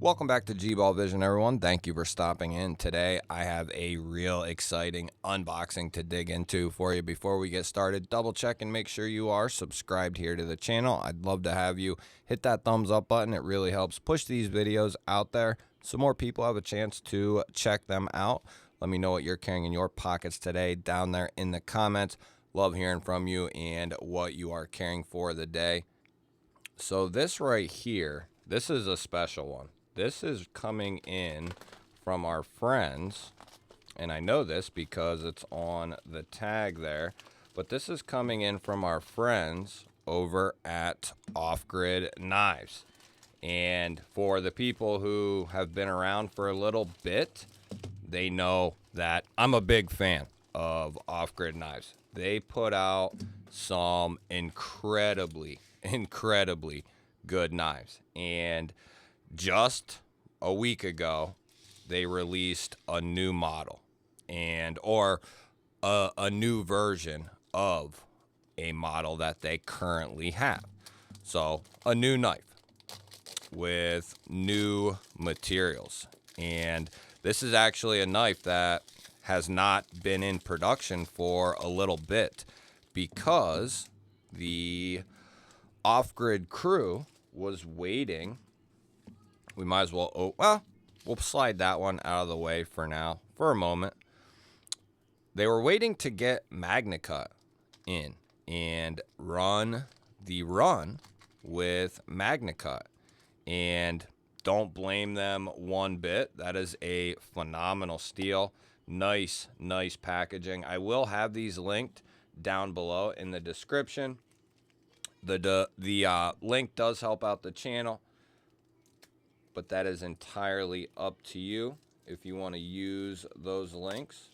Welcome back to G-Ball Vision, everyone. Thank you for stopping in. Today, I have a real exciting unboxing to dig into for you. Before we get started, double check and make sure you are subscribed here to the channel. I'd love to have you hit that thumbs up button. It really helps push these videos out there so more people have a chance to check them out. Let me know what you're carrying in your pockets today down there in the comments. Love hearing from you and what you are carrying for the day. So this right here, this is a special one. This is coming in from our friends, and I know this because it's on the tag there, but this is coming in from our friends over at Off-Grid Knives. And for the people who have been around for a little bit, they know that I'm a big fan of Off-Grid Knives. They put out some incredibly good knives, and just a week ago they released a new model or a new version of a model that they currently have. So a new knife with new materials, and this is actually a knife that has not been in production for a little bit because the Off-Grid crew was waiting. We might as well, we'll slide that one out of the way for now, for a moment. They were waiting to get MagnaCut in and run the run with MagnaCut, and don't blame them one bit. That is a phenomenal steel. Nice packaging. I will have these linked down below in the description. The link does help out the channel, but that is entirely up to you if you want to use those links.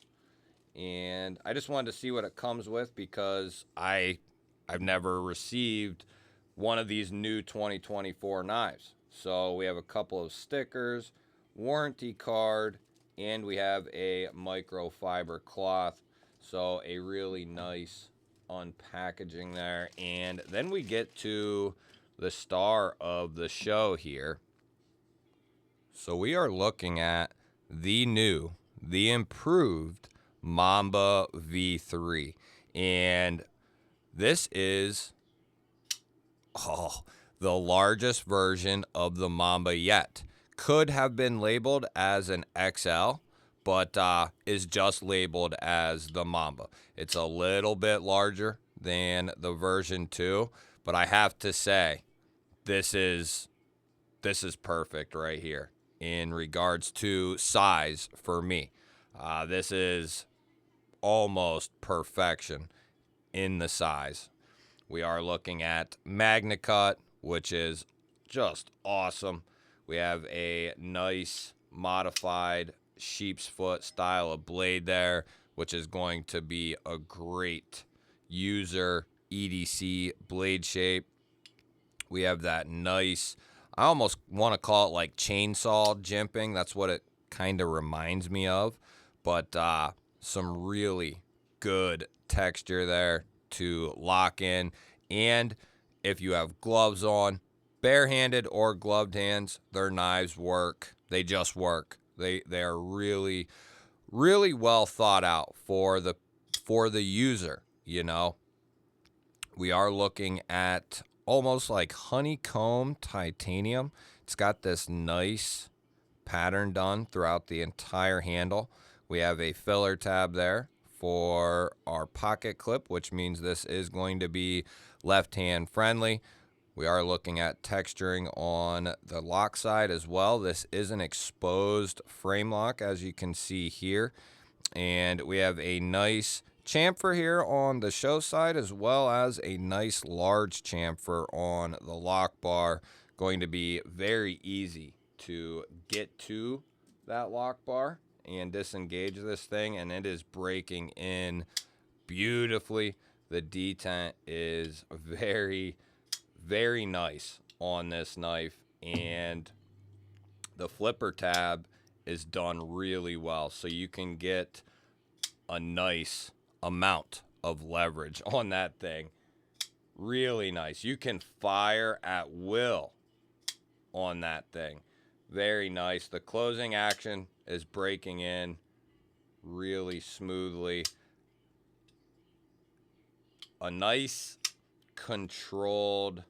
And I just wanted to see what it comes with because I've never received one of these new 2024 knives. So we have a couple of stickers, warranty card, and we have a microfiber cloth. So a really nice unpackaging there. And then we get to the star of the show here. So we are looking at the improved Mamba V3. And this is the largest version of the Mamba yet. Could have been labeled as an XL, but is just labeled as the Mamba. It's a little bit larger than the version 2, but I have to say, this is perfect right here in regards to size for me. This is almost perfection in the size. We are looking at MagnaCut, which is just awesome. We have a nice modified sheep's foot style of blade there, which is going to be a great user EDC blade shape. We have that nice, I almost want to call it like chainsaw jimping. That's what it kind of reminds me of. But some really good texture there to lock in. And if you have gloves on, barehanded or gloved hands, their knives work. They just work. They are really well thought out for the user, you know. We are looking at almost like honeycomb titanium. It's got this nice pattern done throughout the entire handle. We have a filler tab there for our pocket clip, which means this is going to be left-hand friendly. We are looking at texturing on the lock side as well. This is an exposed frame lock, as you can see here. And we have a nice chamfer here on the show side, as well as a nice large chamfer on the lock bar. Going to be very easy to get to that lock bar and disengage this thing, and it is breaking in beautifully. The detent is very nice on this knife, and the flipper tab is done really well, so you can get a nice amount of leverage on that thing. Really nice. You can fire at will on that thing. Very nice. The closing action is breaking in really smoothly. A nice controlled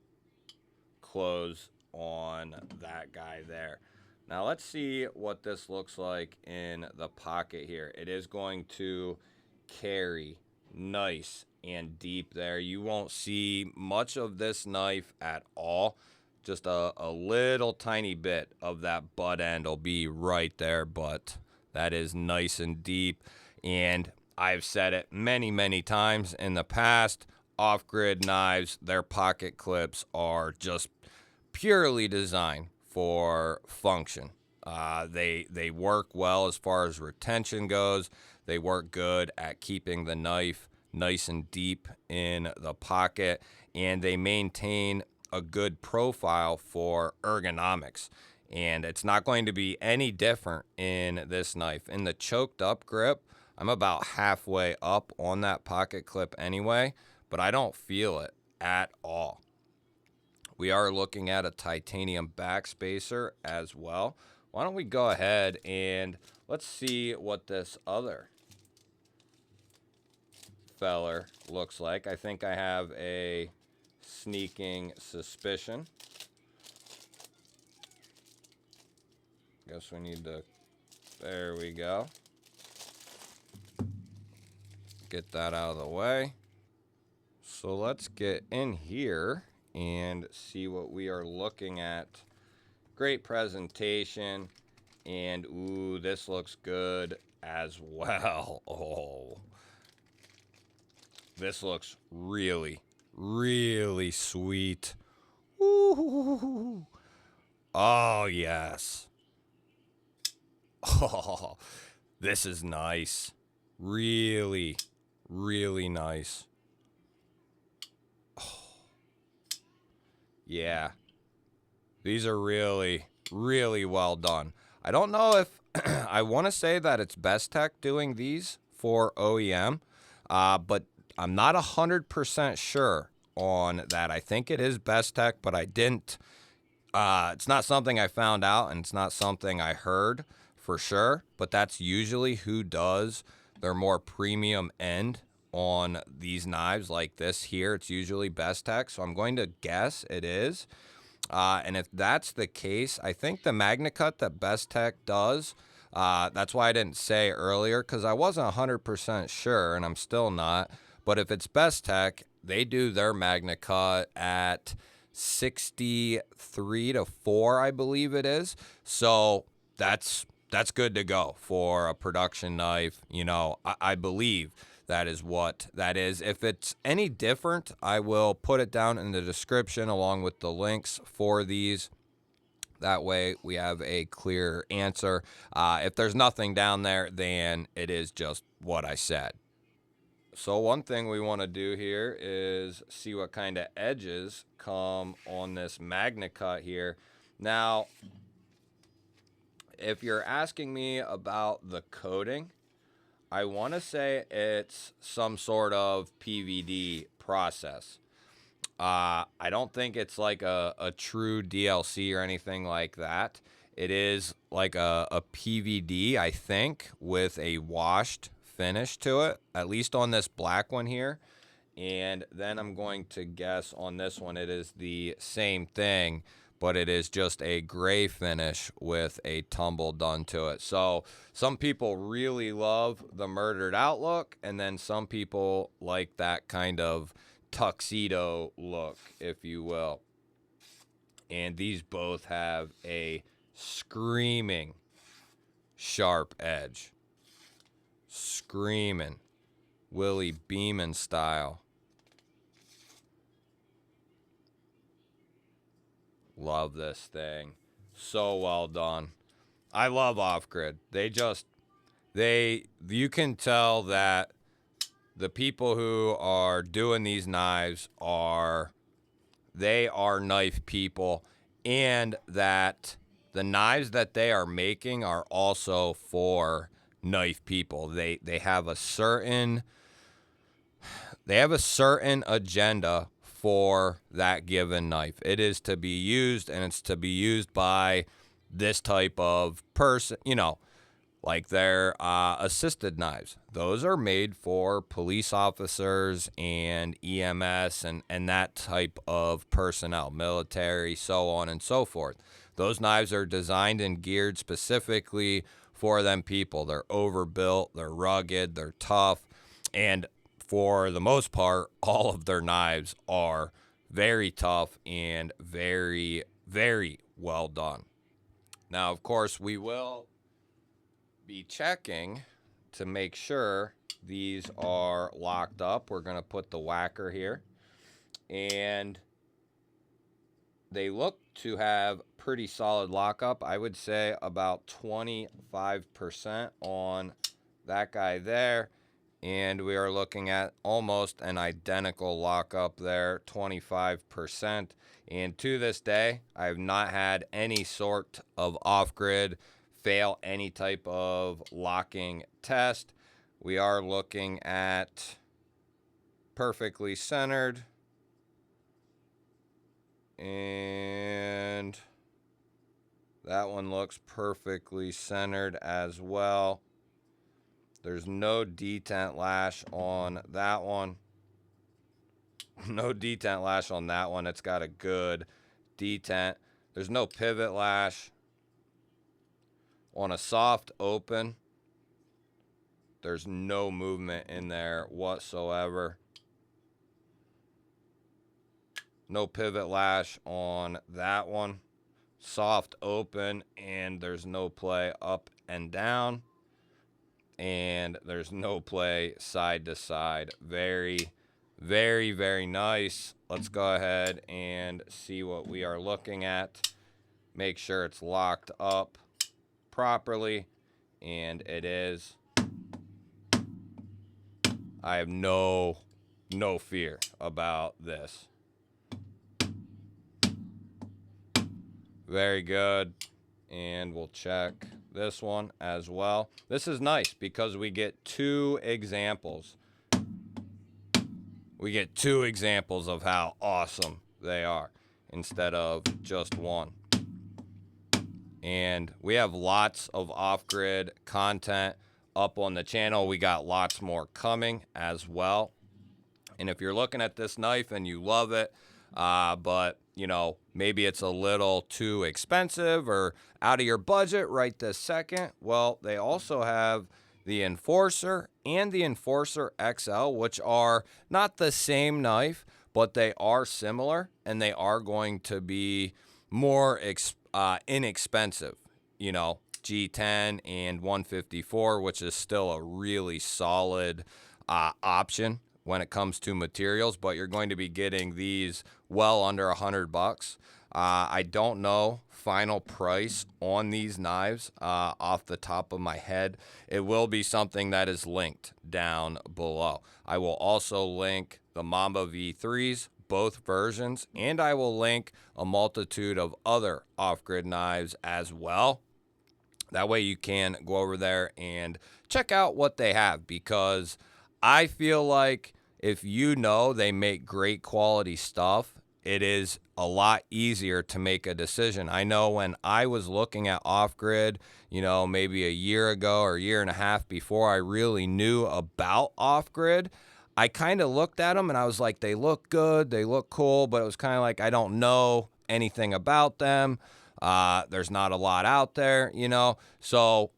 close on that guy there. Now let's see what this looks like in the pocket here. It is going to carry nice and deep there. You won't see much of this knife at all. Just a little tiny bit of that butt end will be right there, but that is nice and deep. And I've said it many, many times in the past, off-grid knives, their pocket clips are just purely designed for function. They work well as far as retention goes. They work good at keeping the knife nice and deep in the pocket, and they maintain a good profile for ergonomics. And it's not going to be any different in this knife. In the choked up grip, I'm about halfway up on that pocket clip anyway, but I don't feel it at all. We are looking at a titanium backspacer as well. Why don't we go ahead and let's see what this other feller looks like. I think I have a sneaking suspicion. Guess we need to, there we go. Get that out of the way. So let's get in here and see what we are looking at. Great presentation, and ooh, this looks good as well. Oh, this looks really, really sweet. Ooh. Oh, yes. Oh, this is nice. Really, really nice. Oh. Yeah. These are really, really well done. I don't know if I want to say that it's Bestech doing these for OEM, but I'm not 100% sure on that. I think it is Bestech, but I didn't. It's not something I found out, and it's not something I heard for sure, but that's usually who does their more premium end on these knives like this here. It's usually Bestech, so I'm going to guess it is. And if that's the case, I think the MagnaCut that Bestech does, that's why I didn't say earlier, because I wasn't 100% sure, and I'm still not. But if it's Bestech, they do their MagnaCut at 63 to 4, I believe it is. So that's good to go for a production knife. You know, I believe that is what that is. If it's any different, I will put it down in the description along with the links for these. That way we have a clear answer. If there's nothing down there, then it is just what I said. So one thing we want to do here is see what kind of edges come on this MagnaCut here. Now, if you're asking me about the coating, I want to say it's some sort of PVD process. I don't think it's like a true DLC or anything like that. It is like a PVD, I think, with a washed finish to it, at least on this black one here. And then I'm going to guess on this one it is the same thing, but it is just a gray finish with a tumble done to it. So some people really love the murdered out look, and then some people like that kind of tuxedo look, if you will. And these both have a screaming sharp edge. Screaming Willie Beeman style. Love this thing. So well done. I love off-grid. You can tell that the people who are doing these knives they are knife people, and that the knives that they are making are also for knife people. They have a certain agenda for that given knife. It is to be used, and it's to be used by this type of person, you know, like their assisted knives. Those are made for police officers and EMS and that type of personnel, military, so on and so forth. Those knives are designed and geared specifically for them people. They're overbuilt, they're rugged, they're tough, and for the most part, all of their knives are very tough and very, very well done. Now, of course, we will be checking to make sure these are locked up. We're going to put the whacker here, and they look to have pretty solid lockup. I would say about 25% on that guy there, and we are looking at almost an identical lockup there, 25%. And to this day, I have not had any sort of off-grid fail any type of locking test. We are looking at perfectly centered, and that one looks perfectly centered as well. There's no detent lash on that one. No detent lash on that one. It's got a good detent. There's no pivot lash on a soft open. There's no movement in there whatsoever. No pivot lash on that one. Soft open, and there's no play up and down. And there's no play side to side. Very, very, very nice. Let's go ahead and see what we are looking at. Make sure it's locked up properly, and it is. I have no fear about this. Very good. And we'll check this one as well. This is nice because we get two examples. We get two examples of how awesome they are instead of just one. And we have lots of off-grid content up on the channel. We got lots more coming as well. And if you're looking at this knife and you love it, but you know, maybe it's a little too expensive or out of your budget right this second, well, they also have the Enforcer and the Enforcer XL, which are not the same knife, but they are similar, and they are going to be more inexpensive. You know, G10 and 154, which is still a really solid option when it comes to materials, but you're going to be getting these well under $100. I don't know final price on these knives off the top of my head. It will be something that is linked down below. I will also link the Mamba V3s, both versions, and I will link a multitude of other off-grid knives as well. That way you can go over there and check out what they have, because I feel like if you know they make great quality stuff, it is a lot easier to make a decision. I know when I was looking at off-grid, you know, maybe a year ago or a year and a half before I really knew about off-grid, I kind of looked at them and I was like, they look good, they look cool, but it was kind of like I don't know anything about them. There's not a lot out there, you know. So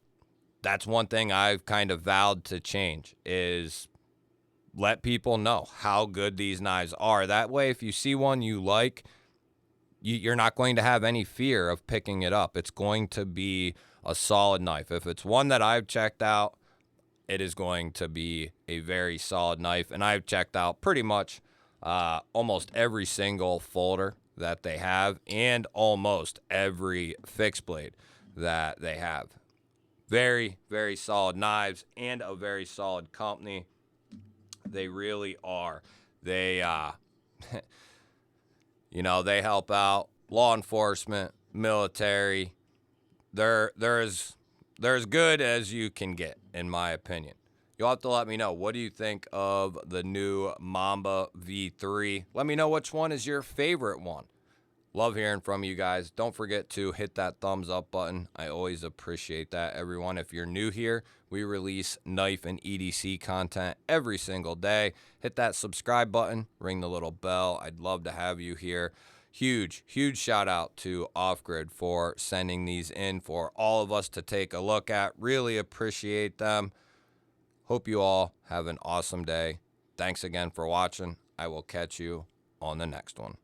that's one thing I've kind of vowed to change, is let people know how good these knives are. That way, if you see one you like, you're not going to have any fear of picking it up. It's going to be a solid knife. If it's one that I've checked out, it is going to be a very solid knife. And I've checked out pretty much almost every single folder that they have and almost every fixed blade that they have. Very, very solid knives and a very solid company. They really are. They, you know, they help out law enforcement, military. They're as good as you can get, in my opinion. You'll have to let me know. What do you think of the new Mamba V3? Let me know which one is your favorite one. Love hearing from you guys. Don't forget to hit that thumbs up button. I always appreciate that, everyone. If you're new here, we release knife and EDC content every single day. Hit that subscribe button, ring the little bell. I'd love to have you here. Huge shout out to Off Grid for sending these in for all of us to take a look at. Really appreciate them. Hope you all have an awesome day. Thanks again for watching. I will catch you on the next one.